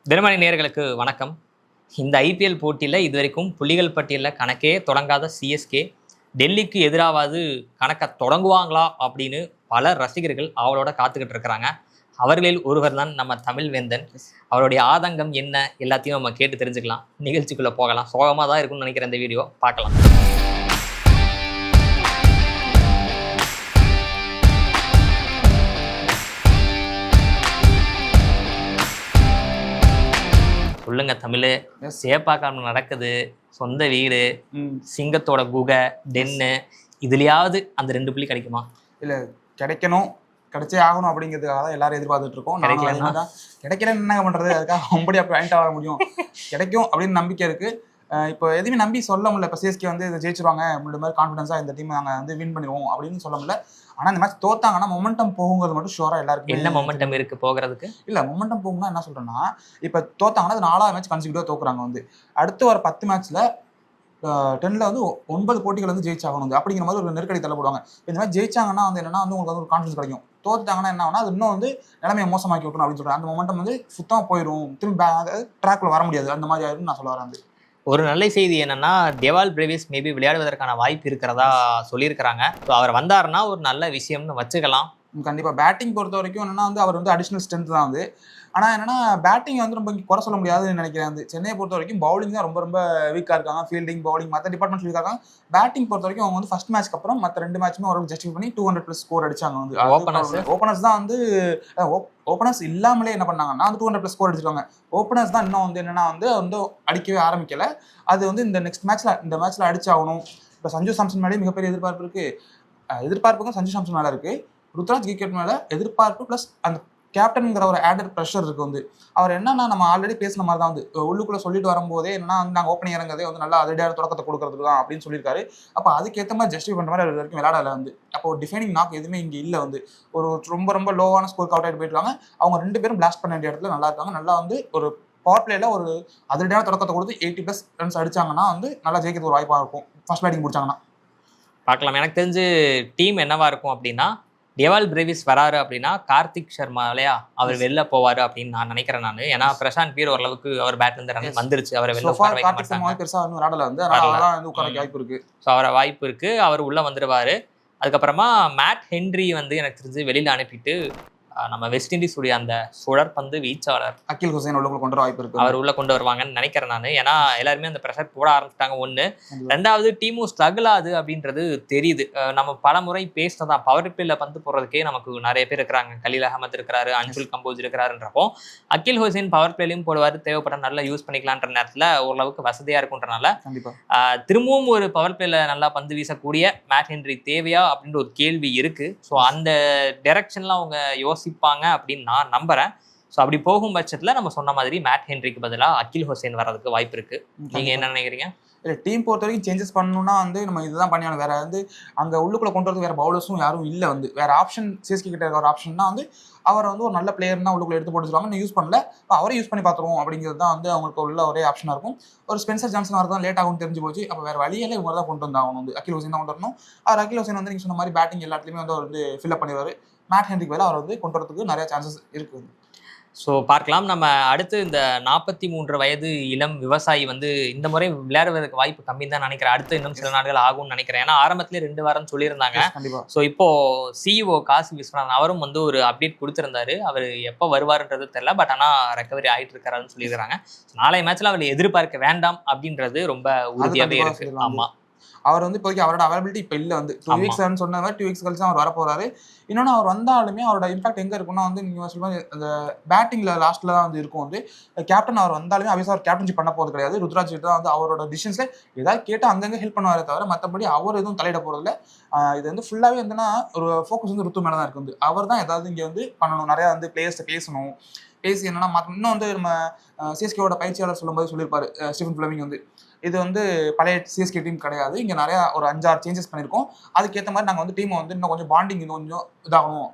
தினமணி நேயர்களுக்கு வணக்கம். இந்த ஐபிஎல் போட்டியில் இதுவரைக்கும் புள்ளிகள் பட்டியலில் கணக்கே தொடங்காத சிஎஸ்கே டெல்லிக்கு எதிராவது கணக்கை தொடங்குவாங்களா அப்படின்னு பல ரசிகர்கள் அவளோட காத்துக்கிட்டு இருக்கிறாங்க. அவர்களில் ஒருவர் தான் நம்ம தமிழ் வேந்தன். அவருடைய ஆதங்கம் என்ன எல்லாத்தையும் நம்ம கேட்டு தெரிஞ்சுக்கலாம். நிகழ்ச்சிக்குள்ளே போகலாம். சோகமாக தான் இருக்கும்னு நினைக்கிற இந்த வீடியோ பார்க்கலாம். சொல்லுங்க தமிழ். சேப்பாக்காமல் நடக்குது, சொந்த வீடு, சிங்கத்தோட குகை, டென்னு, இதுலயாவது அந்த 2 புள்ளி கிடைக்குமா? இல்ல கிடைக்கணும், கிடைச்சே ஆகணும் அப்படிங்கிறதுக்காக தான் எல்லாரும் எதிர்பார்த்துட்டு இருக்கோம். கிடைக்கலன்னு என்ன பண்றது, அதுக்காக அப்படி வாங்கிட்டு வர முடியும். கிடைக்கும் அப்படின்னு நம்பிக்கை இருக்கு. இப்போ எதுவுமே நம்பி சொல்ல முடியல. இப்போ சிஎஸ்கே வந்து இதை ஜெயிச்சிருவாங்க, இந்த மாதிரி கான்ஃபிடன்ஸா இந்த டீம் நாங்கள் வந்து வின் பண்ணிடுவோம் அப்படின்னு சொல்ல முடியல. ஆனால் இந்த மேட்ச் தோத்தாங்கன்னா மொமெண்டம் போகுங்கிறது மட்டும் ஷோரா எல்லாருக்கும். என்ன மொமெண்டம் இருக்கு போகிறதுக்கு? இல்லை மொமெண்டம் போகும்னா என்ன சொல்றேன்னா, இப்போ தோத்தாங்கன்னா அது 4வது மேட்ச் கன்சிக்யூட்டிவா தோக்குறாங்க. வந்து அடுத்து வர 10 மேட்ச்ல 10ல வந்து 9 போட்டிகள் வந்து ஜெயிச்சாகணும் அப்படிங்கிற மாதிரி ஒரு நெருக்கடி தள்ளப்படுவாங்க. இந்த மாதிரி ஜெயிச்சாங்கன்னா வந்து என்னன்னா வந்து உங்களுக்கு வந்து ஒரு கான்ஃபிடன்ஸ் கிடைக்கும். தோத்துட்டாங்கன்னா என்ன ஆகுனா அது இன்னும் வந்து நிலைமையை மோசமாக்கி வைக்கணும் அப்படின்னு சொல்றாங்க. அந்த மொமெண்டம் வந்து சுத்தமாக போயிடும், திரும்பி ட்ராக்ல வர முடியாது, அந்த மாதிரி ஆயிரும் நான் சொல்ல வரேன். ஒரு நல்ல செய்தி என்னன்னா, டேவால் பிரேவிஸ் மேபி விளையாடுவதற்கான வாய்ப்பு இருக்கிறதா சொல்லியிருக்கிறாங்க. ஸோ அவர் வந்தாருன்னா ஒரு நல்ல விஷயம்னு வச்சுக்கலாம். கண்டிப்பாக பேட்டிங் பொறுத்த வரைக்கும் என்னன்னா வந்து அவர் வந்து அடிஷனல் ஸ்ட்ரென்த் தான் வந்து. ஆனால் என்னன்னா பேட்டிங் வந்து ரொம்ப குறை சொல்ல முடியாதுன்னு நினைக்கிறேன். வந்து சென்னையை பொறுத்த வரைக்கும் பவுலிங் தான் ரொம்ப ரொம்ப வீக்காக இருக்காங்க. ஃபீல்டிங், பவுலிங் மற்ற டிபார்ட்மெண்ட் வீக்காக இருக்காங்க. பேட்டிங் பொறுத்த வரைக்கும் அவங்க வந்து ஃபர்ஸ்ட் மேட்ச்க்கு அப்புறம் மற்ற 2 மேட்சுமே ஓரளவுக்கு ஜஸ்டிஃபை பண்ணி 200+ ஸ்கோர் அடிச்சாங்க. வந்து ஓப்பனர்ஸ் தான் வந்து ஓப்பனர்ஸ் இல்லாமலே என்ன பண்ணாங்கன்னா வந்து 200+ ஸ்கோர் அடிச்சிருக்காங்க. ஓப்பனர்ஸ் தான் இன்னும் வந்து என்னன்னா வந்து அடிக்கவே ஆரம்பிக்கல. அது வந்து இந்த நெக்ஸ்ட் மேட்ச்ல அடிச்சாகணும். இப்போ சஞ்சு சாம்சன் மேலேயும் மிகப்பெரிய எதிர்பார்ப்பு இருக்கு. எதிர்பார்ப்புக்கும் சஞ்சு சாம்சன் மேலே இருக்கு. ருத்ராஜ் கிரிக்கெட் மேலே எதிர்பார்ப்பு ப்ளஸ் அந்த கேப்டனுங்கிற ஒரு ஆடட் ப்ரெஷர் இருக்கு. வந்து அவர் என்னன்னா நம்ம ஆல்ரெடி பேசின மாதிரி தான் வந்து உள்ளுக்குள்ள சொல்லிட்டு வரும்போதே என்னன்னா வந்து நாங்கள் ஓப்பனிங் இறங்கதே வந்து நல்லா அதிரடியான தொடக்கத்தை கொடுக்கறதுக்கு தான் அப்படின்னு சொல்லியிருக்காரு. அப்போ அதுக்கேற்ற மாதிரி ஜஸ்டிஃபை பண்ணுற மாதிரி வரைக்கும் விளையாடல. வந்து அப்போ டிஃபைனிங் நாக் எதுவுமே இங்கே இல்லை. வந்து ஒரு ரொம்ப ரொம்ப லோவான ஸ்கோர் அவுட் ஆகிட்டு போயிருக்காங்க. அவங்க 2 பேரும் பிளாஸ்ட் பண்ண வேண்டிய இடத்துல நல்லா இருக்காங்க. நல்லா வந்து ஒரு பவர் பிளேல ஒரு அதிரடியான தொடக்கத்தை கொடுத்து 80+ ரன்ஸ் அடிச்சாங்கன்னா வந்து நல்லா ஜெயிக்கிறது ஒரு வாய்ப்பாக இருக்கும். ஃபர்ஸ்ட் பேட்டிங் முடிச்சாங்கன்னா பார்க்கலாம். எனக்கு தெரிஞ்சு டீம் என்னவா இருக்கும் அப்படின்னா, டேவால் பிரேவிஸ் வராரு அப்படின்னா கார்த்திக் சர்மாலையா அவர் வெளில போவாரு அப்படின்னு நான் நினைக்கிறேன். நான் ஏன்னா பிரசாந்த் பீர் ஓரளவுக்கு அவர் பேட்ல இருந்து ரன் வந்துருச்சு. அவரை வெளில வாய்ப்பு இருக்கு. அவர் உள்ள வந்துருவாரு. அதுக்கப்புறமா மேட் ஹென்ரி வந்து எனக்கு தெரிஞ்சு வெளியில அனுப்பிட்டு நம்ம வெஸ்ட் இண்டீஸ் உடைய அந்த சுழற்பந்து வீச்சாளர் அகில் ஹுசைன் உள்ள கொண்டு வர வாய்ப்பு இருக்கு. அவர் உள்ள கொண்டு வருவாங்கன்னு நினைக்கிறேன் நான். ஏன்னா எல்லாருமே அந்த ப்ரெஷர் போட ஆரம்பிச்சிட்டாங்க. 1 2வது டீமும் ஸ்ட்ரகிள் ஆகுது அப்படின்றது தெரியுது. நம்ம பல முறை பேசினதான் பவர் பிளேல பந்து போடுறதுக்கே நமக்கு நிறைய பேர் இருக்கிறாங்க. கலீல் அகமது இருக்கிறாரு, அன்சுல் கம்போஸ் இருக்கிறாருன்றப்போ அகில் ஹுசைன் பவர் பிளேலையும் போடுவாரு. தேவைப்பட்ட நல்லா யூஸ் பண்ணிக்கலான்ற நேரத்தில் ஓரளவுக்கு வசதியா இருக்குன்றனால திரும்பவும் ஒரு பவர் பிளேல நல்லா பந்து வீசக்கூடிய மேட் ஹென்ரி தேவையா அப்படின்ற ஒரு கேள்வி இருக்கு. ஸோ அந்த டைரக்ஷன்ல அவங்க யோசிப்பாங்க அப்படின்னு நான் நம்புறேன். ஸோ அப்படி போகும் பட்சத்தில் நம்ம சொன்ன மாதிரி மேட் ஹென்ரிக்கு பதிலாக அகில் ஹுசைன் வர்றதுக்கு வாய்ப்பு இருக்கு. நீங்க என்ன நினைக்கிறீங்க? இல்லை டீம் பொறுத்த வரைக்கும் சேஞ்சஸ் பண்ணணும்னா வந்து நம்ம இதுதான் பண்ணியாலும் வேற வந்து அங்கே உள்ளுக்குள்ள கொண்டு வரது வேற பவுலர்ஸும் யாரும் இல்லை. வந்து வேற ஆப்ஷன் சிஎஸ்கே கிட்ட இருக்கிற ஒரு ஆப்ஷன்னா வந்து அவரை வந்து ஒரு நல்ல பிளேயர் தான் உள்ளுக்குள்ள எடுத்து போட்டுருவாங்க. யூஸ் பண்ணல, அவரே யூஸ் பண்ணி பார்த்துருவோம் அப்படிங்கிறது தான் வந்து அவங்களுக்கு உள்ள ஒரே ஆப்ஷனாக இருக்கும். ஒரு ஸ்பென்சர் ஜான்சன் வரதான் லேட் ஆகும் தெரிஞ்சு போச்சு. அப்போ வேற வழியில இவங்க தான் கொண்டு வந்தாங்க. வந்து அகில் ஹுசைன் தான் கொண்டு வரணும். அவர் அகில் ஹுசைன் வந்து நீங்கள் சொன்ன மாதிரி பேட்டிங் எல்லாத்துலேயுமே வந்து அவர் வந்து ஃபில்அப் பண்ணிடுவார். மேட் ஹென்ரிக்கு வேலை அவர் வந்து கொண்டு வரதுக்கு நிறைய சான்சஸ் இருக்குது. ஸோ பார்க்கலாம். நம்ம அடுத்து இந்த 43 வயது இளம் விவசாயி வந்து இந்த முறை விளையாடுவதற்கு வாய்ப்பு கம்மின்னு தான் நினைக்கிறேன். அடுத்து இன்னும் சில நாட்கள் ஆகும்னு நினைக்கிறேன். ஏன்னா ஆரம்பத்திலே 2 வாரம் சொல்லியிருந்தாங்க. ஸோ இப்போ சிஇஓ காசி விஸ்வநாதன் அவரும் வந்து ஒரு அப்டேட் கொடுத்திருந்தாரு. அவர் எப்போ வருவாருன்றது தெரியல, பட் ஆனால் ரெக்கவரி ஆகிட்டு இருக்காருன்னு சொல்லியிருக்காங்க. நாளைய மேட்ச்ல அவர் எதிர்பார்க்க வேண்டாம் அப்படின்றது ரொம்ப உறுதியாகவே இருக்கு. ஆமா, அவர் வந்து இப்போதைக்கு அவரோட அவைலபிலிட்டி இப்போ இல்லை. வந்து 2 வீக்ஸ் சொன்ன மாதிரி 2 வீக்ஸ் கழிச்சு அவர் வரப்போறாரு. இன்னொன்று அவர் வந்தாலுமே அவரோட இம்பாக்ட் எங்கே இருக்குன்னா வந்து நீங்கள் சொல்லுவாங்க அந்த பேட்டிங்ல லாஸ்ட்ல தான் வந்து இருக்கும். வந்து கேப்டன் அவர் வந்தாலுமே அபியஸ் அவர் கேப்டன்ஷிப் பண்ண போகிறது கிடையாது. ருத்ராஜ் தான் வந்து அவரோட டிசிஷன்ஸ்ல ஏதாவது கேட்டால் அங்கங்கே ஹெல்ப் பண்ணுவாரே தவிர மற்றபடி அவர் எதுவும் தலையிட போறதில்ல. இது வந்து ஃபுல்லாகவே வந்துன்னா ஒரு ஃபோக்கஸ் வந்து ருத்து மேலே தான் இருக்கு. வந்து அவர் தான் ஏதாவது இங்கே வந்து பண்ணணும், நிறையா வந்து பிளேயர்ஸை பேசணும். பேசி என்னன்னா இன்னும் வந்து நம்ம சிஎஸ்கேவோட பயிற்சியாளர் சொல்லும்போது சொல்லியிருப்பாரு ஸ்டீஃபன் ஃபிளமிங் வந்து இது வந்து பழைய சிஎஸ்கே டீம் கிடையாது. இங்க நிறைய ஒரு 5-6 சேஞ்சஸ் பண்ணியிருக்கோம். அதுக்கேற்ற மாதிரி நாங்கள் வந்து டீமை வந்து இன்னும் கொஞ்சம் பாண்டிங் இன்னும் கொஞ்சம் இதாகணும்.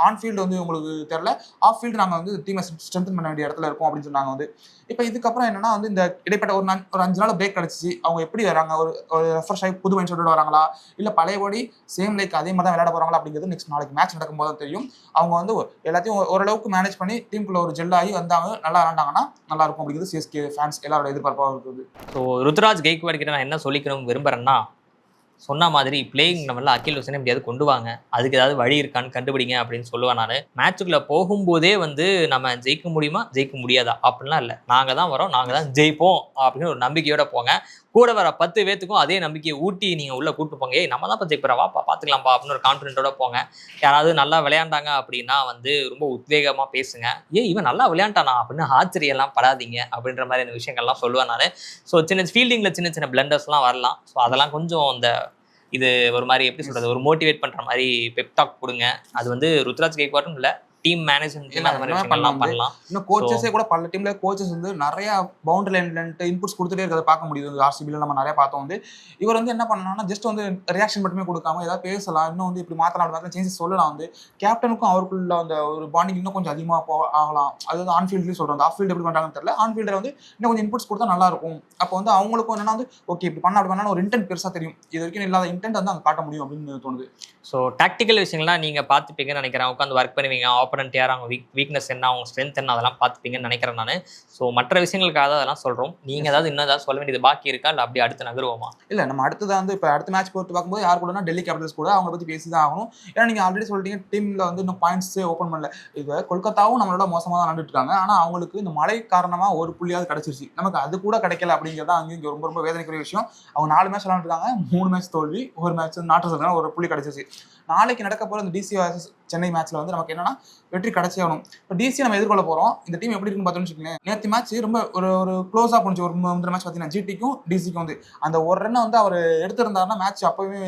ஆன் ஃபீல்டு வந்து உங்களுக்கு தெரியல, ஆஃப் ஃபீல்டு நாங்கள் வந்து டீமை ஸ்ட்ரென்தன் பண்ண வேண்டிய இடத்துல இருக்கோம் அப்படின்னு சொன்னாங்க வந்து. இப்போ இதுக்கப்புறம் என்னன்னா வந்து இந்த இடைப்பட்ட ஒரு 5 நாள் பிரேக் கிடைச்சிச்சு. அவங்க எப்படி வராங்க, ஒரு ரெஃப்ரெஷ் ஆகி புது மைண்ட் செட்டோட வராங்களா, இல்லை பழையபடி சேம் லைக் அதே மாதிரி தான் விளையாட போறாங்களா அப்படிங்கிறது நெக்ஸ்ட் நாளைக்கு மேட்ச் நடக்கும்போது தான் தெரியும். அவங்க வந்து எல்லாத்தையும் ஓரளவுக்கு மேனேஜ் பண்ணி டீமுக்குள்ள ஒரு ஜெல் ஆகி வந்தாங்க, நல்லா விளையாண்டாங்கன்னா நல்லா இருக்கும் அப்படிங்கிறது சிஎஸ்கே ஃபேன்ஸ் எல்லாரோட எதிர்பார்ப்பாக இருக்குது. ஸோ ருத்ராஜ் கெய்க்வாட் கிட்ட நான் என்ன சொல்லிக்கணும் விரும்புறேன்னா, சொன்ன மாதிரி பிளேயிங் லெவலில் அகில் ஹுசைனை எப்படியாவது கொண்டு வாங்க, அதுக்கு ஏதாவது வழி இருக்கான்னு கண்டுபிடிங்க அப்படின்னு சொல்லுவேன் நான். மேட்சுக்குள்ளே போகும்போதே வந்து நம்ம ஜெயிக்க முடியுமா ஜெயிக்க முடியாதா அப்படின்லாம் இல்லை, நாங்கள் தான் வரோம், நாங்கள் தான் ஜெயிப்போம் அப்படின்னு ஒரு நம்பிக்கையோட போங்க. கூட வர 10 பேத்துக்கும் அதே நம்பிக்கையை ஊட்டி நீங்கள் உள்ளே கூப்பிட்டு போங்க. நம்ம தான் இப்போ ஜெயிக்கிறோம், வாப்பா பார்த்துக்கலாம்ப்பா அப்படின்னு ஒரு கான்ஃபிடென்ட்டோட போங்க. யாராவது நல்லா விளையாண்டாங்க அப்படின்னா வந்து ரொம்ப உத்வேகமாக பேசுங்க. இவன் நல்லா விளையாண்டானா அப்படின்னு ஆச்சரியெல்லாம் படாதீங்க அப்படின்ற மாதிரி விஷயங்கள்லாம் சொல்லுவேன் நான். ஸோ ஃபீல்டிங்கில் சின்ன சின்ன பிளண்டர்ஸ்லாம் வரலாம். ஸோ அதெல்லாம் கொஞ்சம் இந்த இது ஒரு மாதிரி எப்படி சொல்கிறது, ஒரு மோட்டிவேட் பண்ணுற மாதிரி பெப்டாக் கொடுங்க. அது வந்து ருத்ராஜ் கெய்க்வாட்டும் இல்லை, டீம் மேனேஜ்மெண்ட் அந்த மாதிரி விஷயங்கள்லாம் பண்ணலாம். இன்னும் கோச்சஸே கூட பல டீம்ல கோச்சஸ் வந்து நிறைய பவுண்டரி லைன் இன்புட்ஸ் கொடுத்துட்டே இருக்கிறத பார்க்க முடியுது. ஆர்சிபில நம்ம நிறைய பார்த்தோம் வந்து. இவர் வந்து என்ன பண்ணலாம்னா ஜஸ்ட் வந்து ரியாக்ஷன் மட்டுமே கொடுக்காம ஏதாவது பேசலாம், இன்னும் வந்து இப்படி மாற்றலாம் சேஞ்சஸ் சொல்லலாம். வந்து கேப்டனுக்கும் அவருக்குள்ள அந்த ஒரு பாண்டிங் இன்னும் கொஞ்சம் அதிகமாக ஆகலாம். அது வந்து ஆன் ஃபீல்ட்லேயும் சொல்கிறாங்க, ஆஃப் ஃபீல்டு எப்படி பண்ணுறாங்கன்னு தெரியல. ஆன் ஃபீல்டில் வந்து இன்னும் கொஞ்சம் இன்புட்ஸ் கொடுத்தா நல்லா இருக்கும். அப்போ வந்து அவங்களுக்கும் என்னன்னா வந்து ஓகே இப்படி பண்ண அப்படி பண்ணா ஒரு இன்டென்ட் பெருசாக தெரியும். இது வரைக்கும் இல்லாத இன்டென்ட் வந்து அங்கே காட்ட முடியும் அப்படின்னு தோணுது. ஸோ டாக்டிக்கல் விஷயங்கள்லாம் நீங்கள் பார்த்துப்பீங்கன்னு நினைக்கிறேன். உட்காந்து ஒர்க் பண்ணுவீங்க, ஆப்போனன்ட் யார், அவங்க வீக்னஸ் என்ன, அவங்க ஸ்ட்ரென்த் என்ன, அதெல்லாம் பார்த்துப்பீங்கன்னு நினைக்கிறேன் நான். ஸோ மற்ற விஷயங்களுக்காக தான் அதெல்லாம் சொல்கிறோம். நீங்கள் ஏதாவது இன்னும் ஏதாவது சொல்ல வேண்டியது பாக்கி இருக்கா, இல்லை அப்படி அடுத்து நகருவோமா? இல்லை, நம்ம அடுத்ததான் வந்து இப்போ அடுத்த மேட்ச் போட்டு பார்க்கும்போது யார் கூடனா டெல்லி கேபிட்டல்ஸ் கூட அவங்கள பற்றி பேசி தான் ஆகணும். ஏன்னா நீங்கள் ஆல்ரெடி சொல்லிட்டீங்க டீமில் வந்து இன்னும் பாயிண்ட்ஸே ஓப்பன் பண்ணல. இது கொல்கத்தாவும் நம்மளோட மோசமாக தான் நடந்துட்டு இருக்காங்க. ஆனால் அவங்களுக்கு இந்த மழை காரணமாக ஒரு புள்ளியாவது கிடச்சிருச்சு, நமக்கு அது கூட கிடைக்கல அப்படிங்கிறதா அங்கே இங்கே ரொம்ப ரொம்ப வேதனைக்குரிய விஷயம். அவங்க 4 மேட்ச் விளாண்டுருக்காங்க, 3 மேட்ச் தோல்வி, ஒரு மேட்ச் நாட்டு ஒரு புள்ளி கிடச்சிருச்சு. நாளைக்கு நடக்க போகிற இந்த டிசி vs சென்னை மேட்ச்ல வந்து நமக்கு என்னன்னா வெற்றி கிடைச்சே ஆகணும். இப்போ டிசி நம்ம எதிர்கொள்ள போகிறோம். இந்த டீம் எப்படி இருக்குன்னு பார்த்தோம்னு வச்சுக்கோங்களேன். நேற்று மேட்ச் ரொம்ப ஒரு க்ளோஸாக போச்சு. ஒரு 3 மேட்ச் பார்த்தீங்கன்னா ஜிடிக்கும் டிசிக்கும் வந்து அந்த ஒரு ரன்னை வந்து அவர் எடுத்திருந்தாருன்னா மேட்ச் அப்போவே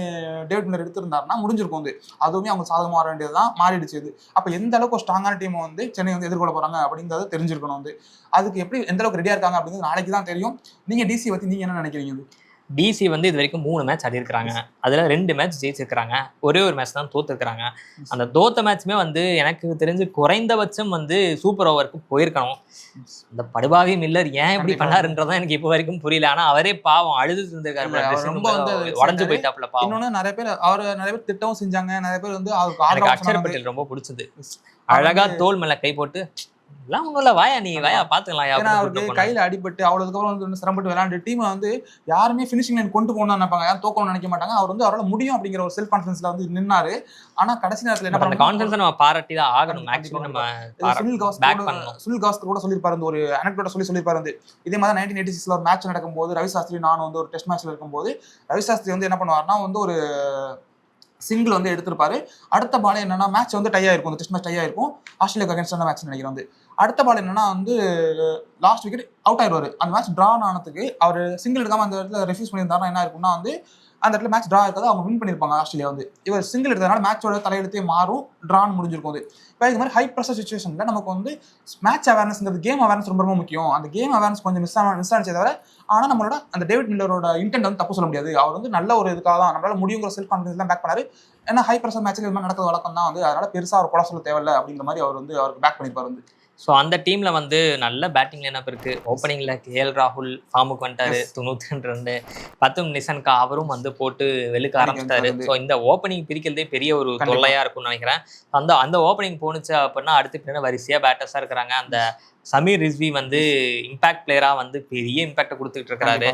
டேவிட் மில்லர் எடுத்திருந்தாருன்னா முடிஞ்சிருக்கும். வந்து அதுவுமே அவங்க சாதகமாக வர வேண்டியது தான் மாறிடுச்சு. இது அப்போ எந்த அளவுக்கு ஒரு ஸ்ட்ராங்கான டீமை வந்து சென்னை வந்து எதிர்கொள்ள போகிறாங்க அப்படிங்கிறத தெரிஞ்சிருக்கணும். வந்து அதுக்கு எப்படி எந்த அளவுக்கு ரெடியாக இருக்காங்க அப்படிங்கிறது நாளைக்கு தான் தெரியும். நீங்கள் டிசி பற்றி நீங்கள் என்ன நினைக்கிறீங்க? டிசி வந்து இது வரைக்கும் 3 மேட்ச் ஆடி இருக்கிறாங்க. அதில் 2 மேட்ச் ஜெயிச்சிருக்கிறாங்க, ஒரே ஒரு மேட்ச் தான் தோத்துருக்கிறாங்க. அந்த தோத்த மேட்ச்மே வந்து எனக்கு தெரிஞ்சு குறைந்தபட்சம் வந்து சூப்பர் ஓவருக்கு போயிருக்கணும். இந்த படுபாவி மில்லர் ஏன் இப்படி பண்ணாருன்றதான் எனக்கு இப்போ வரைக்கும் புரியல. ஆனால் அவரே பாவம் அழுது இருந்திருக்காரு, ரொம்ப வந்து உடஞ்சு போயிட்டாப்ல பாவம். இன்னொன்று நிறைய பேர் திட்டமும் செஞ்சாங்க. நிறைய பேர் வந்து எனக்கு அக்ஷர் பட்டேல் ரொம்ப பிடிச்சது. அழகா தோல் மேல கை போட்டு எல்லாம் ஒண்ணும் இல்ல, வாயா நீ வாயா பாத்துக்கலாம். ஏன்னா அவருக்கு கையில அடிபட்டு அவ்வளவுக்கப்புறம் வந்து சிரமப்பட்டு விளையாண்டு டீமை வந்து யாருமே ஃபினிஷிங் லைன் கொண்டு போகணும்னு நினைப்பாங்க, யாரும் தோக்கணும்னு நினைக்க மாட்டாங்க. அவர் வந்து அவரால் முடியும் அப்படிங்கிற ஒரு செல்ஃப் கான்ஃபிடன்ஸ்ல வந்து நின்னாரு. ஆனா கடைசி நேரத்துல என்ன பண்ண கான்ஃபிடன்ஸ் நம்ம பாராட்டி தான் ஆகணும். மேக்ஸிமம் நம்ம சுனில் கவாஸ்கர் கூட சொல்லியிருப்பாரு, ஒரு அனெக்டோட சொல்லியிருப்பாரு வந்து இதே மாதிரி 1986ல ஒரு மேட்ச் நடக்கும்போது ரவி சாஸ்திரி நானும் வந்து ஒரு டெஸ்ட் மேட்ச்ல இருக்கும்போது ரவி சாஸ்திரி வந்து என்ன பண்ணுவாருன்னா வந்து ஒரு சிங்கிள் வந்து எடுத்திருப்பாரு. அடுத்த பால் என்னன்னா மேட்ச் வந்து டை ஆயிருக்கும், டெஸ்ட் மேட்ச் டை ஆயிருக்கும், ஆஸ்திரேலியா அகேன்ஸ்டான மேட்ச் நினைக்கிறேன். வந்து அடுத்த பால் என்னன்னா வந்து லாஸ்ட் விக்கெட் அவுட் ஆயிடுவாரு. அந்த மேட்ச் டிரான் ஆனதுக்கு அவர் சிங்கிள் எடுக்காம அந்த இடத்துல ரெஃப்யூஸ் பண்ணியிருந்தாருன்னா என்ன இருக்கும்னா வந்து அந்த இடத்துல மேட்ச் டிரா இருக்காது, அவங்க வின் பண்ணியிருப்பாங்க ஆஸ்திரேலியா. வந்து இவர் சிங்கிள் எடுத்ததுனால மேட்சோட தலையெழுத்தே மாறும், டிரான் முடிஞ்சிருக்கும். அது இப்போ இது மாதிரி ஹை ப்ரெஷர் சுச்சுவேஷனில் நமக்கு வந்து மேட்ச் அவேர்னஸ்ங்கிறது கேம் அவேர்னஸ் ரொம்ப ரொம்ப முக்கியம். அந்த கேம் அவேர்னஸ் கொஞ்சம் மிஸ் ஆனிச்சே தவிர, ஆனால் நம்மளோட அந்த டேவிட் மில்லரோட இன்டென்ட் வந்து தப்பு சொல்ல முடியாது. அவர் வந்து நல்ல ஒரு இதுக்காக தான் நம்மளால முடியுங்கிற செல்ஃப் கான்ஃபிடன்ஸ் தான் பேக் பண்ணாரு. ஏன்னா ஹை ப்ரெஷர் மேட்ச்சில் இது மாதிரி நடக்கிறது வழக்கம் தான். வந்து அதனால பெருசாக அவர் கொலை சொல்ல தேவையில்லை அப்படிங்கிற மாதிரி அவர் வந்து அவருக்கு பேக் பண்ணியிருப்பார். வந்து ஸோ அந்த டீமில் வந்து நல்ல பேட்டிங் லைனப் இருக்குது. ஓப்பனிங்கில் கேஎல் ராகுல் ஃபார்முக்கு வந்துட்டாரு, 92 ரன். பத்தும் நிஷன்கா அவரும் வந்து போட்டு வெளுக்க ஆரம்பிச்சிட்டாரு. ஸோ இந்த ஓப்பனிங் பிரிக்கிறதே பெரிய ஒரு தொல்லையாக இருக்கும்னு நினைக்கிறேன். அந்த ஓப்பனிங் போணுச்சு அப்படின்னா அடுத்து பின்னாடி வரிசையாக பேட்டர்ஸாக இருக்கிறாங்க. அந்த சமீர் ரிஸ்வி வந்து இம்பாக்ட் பிளேயராக வந்து பெரிய இம்பாக்டை கொடுத்துட்டு இருக்கிறாரு.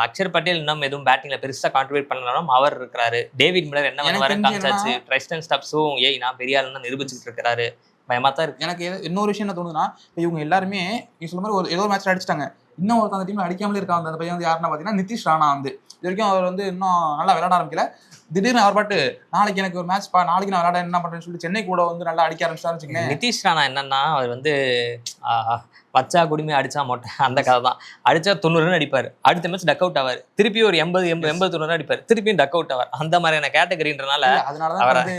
அக்ஷர் பட்டேல் இன்னும் எதுவும் பேட்டிங்ல பெருசாக கான்ட்ரிபியூட் பண்ணலாம், அவர் இருக்கிறாரு. டேவிட் மில்லர் என்ன பண்ணுவாரு காமிச்சாச்சு. ட்ரைஸ்டன் ஸ்டப்ஸும் நான் பெரிய ஆளுன்னு நிரூபிச்சுட்டு இருக்கிறாரு. பயமா தான் இருக்கு. எனக்கு இன்னொரு விஷயம் என்ன தோணுதுன்னா, இப்போ இவங்க எல்லாருமே நீங்க சொல்ல மாதிரி ஏதோ ஒரு மேட்ச்ல அடிச்சிட்டாங்க. இன்னும் ஒருத்தர் அந்த டீம்ல அடிக்காமலே இருக்காங்க. அந்த பையன் வந்து யாருன்னா பார்த்தீங்கன்னா நிதிஷ் ராணா. வந்து இது வரைக்கும் அவர் வந்து இன்னும் நல்லா விளையாட ஆரம்பிக்கல. திடீர்னு அவர் பாட்டு நாளைக்கு எனக்கு ஒரு மேட்ச் நாளைக்கு நான் விளையாட என்ன பண்றேன்னு சொல்லிட்டு சென்னை கூட வந்து நல்லா அடிக்க ஆரம்பிச்சாருன்னு வச்சுக்கோங்க. நிதிஷ் ராணா என்னன்னா அவர் வந்து வச்சா குடிமை அடிச்சா மொட்டை அந்த கதை தான். அடிச்சா 90 ரன் அடிப்பார், அடுத்த மேட்ச் டக் அவுட் ஆவார், திருப்பி ஒரு 80 ரன் அடிப்பார், திருப்பியும் டக் அவுட் ஆவார். அந்த மாதிரியான கேட்டகரின்றனால அதனாலதான் வந்து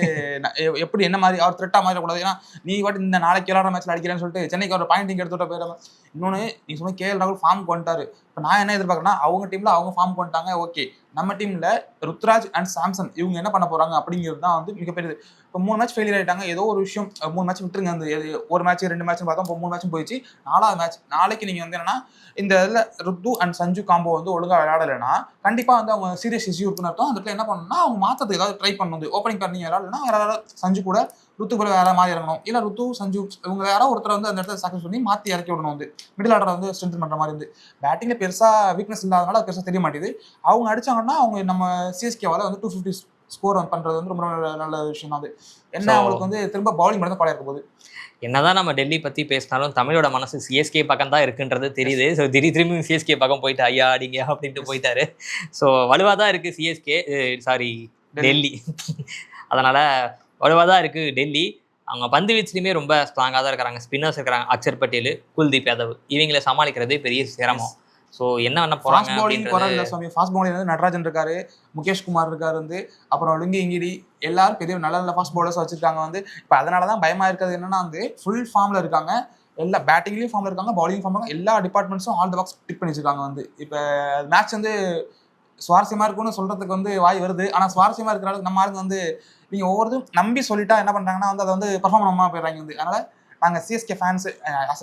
எப்படி என்ன மாதிரி அவர் த்ரெட்டா மாதிரி கூடாது. ஏன்னா நீ வாட்டி இந்த நாளைக்கு விளையாடுற மேட்ச்ல அடிக்கிறேன்னு சொல்லிட்டு சென்னைக்கு ஒரு பாயிண்டிங் எடுத்துட்டு போயிடாம. இன்னொன்னு நீ சொன்ன KL ராகுல் ஃபார்முக்கு வந்துட்டாரு. இப்போ நான் என்ன எதிர்பார்க்கறேன்னா அவங்க டீம்ல அவங்க ஃபார்முக்கு வந்துட்டாங்க, ஓகே. நம்ம டீம்ல ருத்ராஜ் அண்ட் சாம்சன் இவங்க என்ன பண்ண போறாங்க அப்படிங்கிறது தான் வந்து மிகப்பெரியது. இப்போ 3 மேட்ச் ஃபெயிலியர் ஆயிட்டாங்க, ஏதோ ஒரு விஷயம். 3 மேட்ச் விட்டுருங்க, அந்த ஒரு மேட்ச் 2 மேட்ச் பார்த்தோம், இப்போ 3 மேட்சும் போயிடுச்சு. 4வது மேட்ச் நாளைக்கு நீங்க வந்து என்னன்னா இந்த இதில் ருத்து அண்ட் சஞ்சு காம்போ வந்து ஒழுங்கா விளையாடலைன்னா கண்டிப்பா வந்து அவங்க சீரியஸ் இஷ்யூ இருக்குன்னு அர்த்தம். அந்த இடத்துல என்ன பண்ணணும்னா அவங்க மாத்தது ஏதாவது ட்ரை பண்ணணும். ஓப்பனிங் பேர் நீங்க விளையாடலன்னா யாராவது சஞ்சு கூட ருத்து கூட வேற மாதிரி இறங்கணும், இல்ல ருத்து சஞ்சு இவங்க யாராவது ஒருத்தர் வந்து அந்த இடத்துல சாக்ரிஃபைஸ் பண்ணி மாத்தி இறக்கி விடணும். வந்து மிடில் ஆர்டர் வந்து ஸ்ட்ரென்த் பண்ற மாதிரி இருந்து பேட்டிங்ல பெருசா வீக்னஸ் இல்லாதனால அது பெருசா தெரிய மாட்டேது. அவங்க அடிச்சாங்கன்னா அவங்க நம்ம CSKவால வந்து 250 ஸ்கோர் பண்றது வந்து ரொம்ப நல்ல விஷயம் தான். அது என்ன அவங்களுக்கு வந்து திரும்ப பவுலிங் மட்டும் தான் பாடம் இருக்க போகுது. என்னதான் நம்ம டெல்லி பத்தி பேசினாலும் தமிழோட மனசு CSK பக்கம் தான் இருக்குன்றது தெரியுது. ஸோ திரும்பி CSK பக்கம் போயிட்டு ஐயா அடிங்க அப்படின்ட்டு போயிட்டாரு. ஸோ வலுவாக தான் இருக்கு CSK, சாரி டெல்லி. அதனால வலுவாக தான் இருக்கு டெல்லி. அவங்க பந்து வீச்சுலையுமே ரொம்ப ஸ்ட்ராங்காக தான் இருக்கிறாங்க. ஸ்பின்னர்ஸ் இருக்கிறாங்க, அக்ஷர் பட்டேல், குல்தீப் யாதவ், இவங்களை சமாளிக்கிறதே பெரிய சிரமம். ஸோ என்ன பண்ண போறாங்க அப்படின்றது. ஃபாஸ்ட் பவுலிங் வந்து நடராஜன் இருக்காரு, முகேஷ் குமார் இருக்காரு வந்து, அப்புறம் லுங்கி இங்கிடி, எல்லாரும் பெரிய நல்ல நல்ல ஃபாஸ்ட் பவுலர்ஸ் வச்சிருக்காங்க வந்து. இப்போ அதனாலதான் பயமா இருக்கிறது என்னன்னா வந்து ஃபுல் ஃபார்ம்ல இருக்காங்க, எல்லா பேட்டிங்லயும் ஃபார்ம்ல இருக்காங்க, பவுலிங் ஃபார்ம்ல எல்லா டிபார்ட்மெண்ட்ஸும் ஆல் தி பாக்ஸ் டிக் பண்ணி வச்சிருக்காங்க வந்து. இப்போ மேட்ச் வந்து சுவாரஸ்யமா இருக்கும்னு சொல்றதுக்கு வந்து வாய் வருது. ஆனா சுவாரஸ்யமா இருக்கிற அளவுக்கு நம்ம ஆளுங்க வந்து நீங்க ஒவ்வொருத்தரும் நம்பி சொல்லிட்டா என்ன பண்றாங்கன்னா வந்து அதை வந்து பர்ஃபார்ம் பண்ணாம போயிடுறாங்க வந்து. அதனால நாங்க CSK ஃபேன்ஸ்,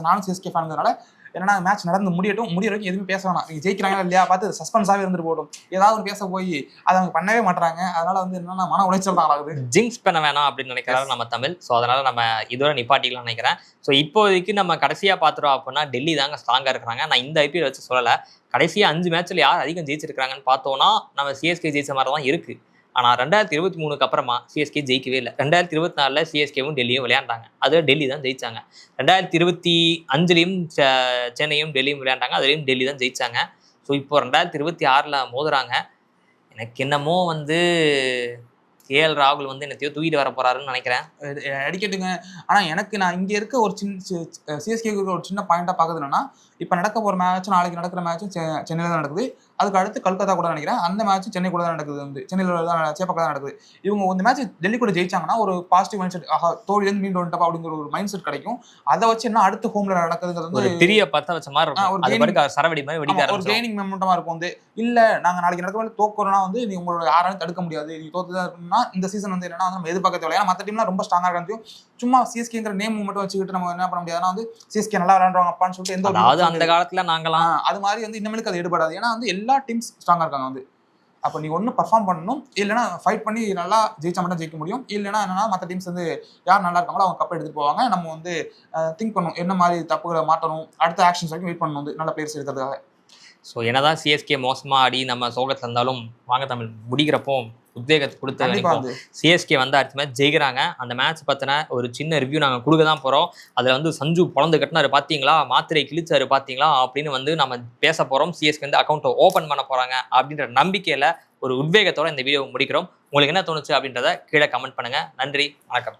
நானும் CSK ஃபேன்ங்கிறதுனால என்னன்னா மேட்ச் நடந்து முடிய வரைக்கும் எதுவுமே பேச வேணாம். நீங்க ஜெயிக்கிறாங்களா இல்லையா பார்த்து சஸ்பென்ஸாவே இருந்துட்டு போடும். ஏதாவது ஒரு பேச போய் அதை அவங்க பண்ணவே மாட்டாங்க. அதனால வந்து என்னன்னா மன உளைச்சல் தான் ஆகுது. ஜிங்ஸ் பண்ண வேணாம் அப்படின்னு நினைக்கிறாரு நம்ம தமிழ். ஸோ அதனால நம்ம இதோட நிப்பாட்டிக்கலாம்னு நினைக்கிறேன். ஸோ இப்போதைக்கு நம்ம கடைசியா பாத்துறோம் அப்படின்னா டெல்லி தாங்க ஸ்ட்ராங்கா இருக்கிறாங்க. நான் இந்த IPL வச்சு சொல்லலை, கடைசியா 5 மேட்ச்ல யார் அதிகம் ஜெயிச்சிருக்காங்கன்னு பார்த்தோம்னா நம்ம CSK ஜெயிச்ச மாதிரி தான் இருக்கு. ஆனால் 2023க்கு அப்புறமா CSK ஜெயிக்கவே இல்லை. 2024ல் CSKவும் டெல்லியும் விளையாண்டாங்க, அதில் டெல்லி தான் ஜெயிச்சாங்க. 2025லையும் சென்னையும் டெல்லியும் விளையாண்டாங்க, அதுலேயும் டெல்லி தான் ஜெயிச்சாங்க. ஸோ இப்போ 2026ல் மோதுறாங்க. எனக்கு என்னமோ வந்து KL ராகுல் வந்து என்னத்தையோ தூக்கிட்டு வர போறாருன்னு நினைக்கிறேன். அடிக்கட்டுங்க. ஆனா எனக்கு நான் இங்க இருக்க ஒரு CSK ஒரு சின்ன பாயிண்டா பாக்குறது என்னன்னா, இப்ப நடக்க போற மேட்சும் நாளைக்கு நடக்கிற மேட்சும் சென்னையில தான் நடக்குது. அதுக்கு அடுத்து கல்கத்தா கூட நினைக்கிறேன். அந்த மேட்ச் சென்னை கூட தான் நடக்குது வந்து, சென்னையில தான் சேப்பாக்கம் தான் நடக்குது. இவங்க இந்த மேட்ச் டெல்லி கூட ஜெயிச்சாங்கன்னா ஒரு பாசிட்டிவ் மைண்ட் செட், தோல்வியிலிருந்து மீண்டு வந்துட்டப்பா அப்படிங்கிற ஒரு மைண்ட் செட் கிடைக்கும். அதை வச்சு என்ன அடுத்து ஹோம்ல நடக்குதுங்கிறது வந்து ஒரு திரிய பத்த வச்ச மாதிரி இருக்கும், சரவடி மாதிரி வெடிக்க ஒரு கெய்னிங் மொமெண்டமா இருக்கும் வந்து. இல்ல நாங்க நாளைக்கு நடக்க வேண்டிய தோக்குறோம்னா வந்து நீ உங்களோட யாராலும் தடுக்க முடியாது, நீ தோத்துதான் இருக்கணும்னா இந்த சீசன் வந்து என்னன்னா நம்ம எதிர்பார்க்க தேவையில்லை. ஏன்னா மற்ற டீம்லாம் ரொம்ப ஸ்ட்ராங்கா இருக்காங்க. சும்மா CSKங்கிற நேம் மட்டும் வச்சுக்கிட்டு நம்ம என்ன பண்ண முடியாதுன்னா வந்து CSK நல்லா விளையாடுறாங்க அப்பான்னு சொல்லிட்டு எந்த ஒரு அந்த காலத்துல நாங்களாம் அது மாதிரி வந்து இன்னமேலுக்கு அது எடுபடாது. ஏன்னா வந்து எல்லா டீம்ஸ் ஸ்ட்ராங்கா இருக்காங்க வந்து. அப்போ நீ ஒன்றும் பர்ஃபார்ம் பண்ணணும், இல்லைன்னா ஃபைட் பண்ணி நல்லா ஜெயிச்சா மட்டும் ஜெயிக்க முடியும். இல்லைன்னா என்னன்னா மற்ற டீம்ஸ் வந்து யார் நல்லா இருக்காங்களோ அவங்க கப் எடுத்துட்டு போவாங்க. நம்ம வந்து திங்க் பண்ணணும் என்ன மாதிரி தப்புகளை மாற்றணும், அடுத்த ஆக்ஷன்ஸ் வரைக்கும் வெயிட் பண்ணணும் வந்து நல்ல பிளேயர்ஸ் இருக்கிறதுக்காக. ஸோ என்னதான் CSK மோசமா ஆடி நம்ம சோகத்தில் இருந்தாலும் வாங்க தமிழ் முடிக்கிறப்போ உத்வேகத்தை கொடுத்து CSK வந்து அடுத்த மேட்ச் ஜெயிக்கிறாங்க. அந்த மேட்ச் பற்றின ஒரு சின்ன ரிவ்யூ நாங்கள் கொடுக்க தான் போகிறோம். அதில் வந்து சஞ்சு பொழந்து கட்டினாரு பார்த்தீங்களா, மாத்திரை கிழிச்சாரு பார்த்தீங்களா அப்படின்னு வந்து நம்ம பேச போகிறோம். CSK வந்து அக்கௌண்ட்டை ஓப்பன் பண்ண போகிறாங்க அப்படின்ற நம்பிக்கையில் ஒரு உத்வேகத்தோட இந்த வீடியோ முடிக்கிறோம். உங்களுக்கு என்ன தோணுச்சு அப்படின்றத கீழே கமெண்ட் பண்ணுங்கள். நன்றி, வணக்கம்.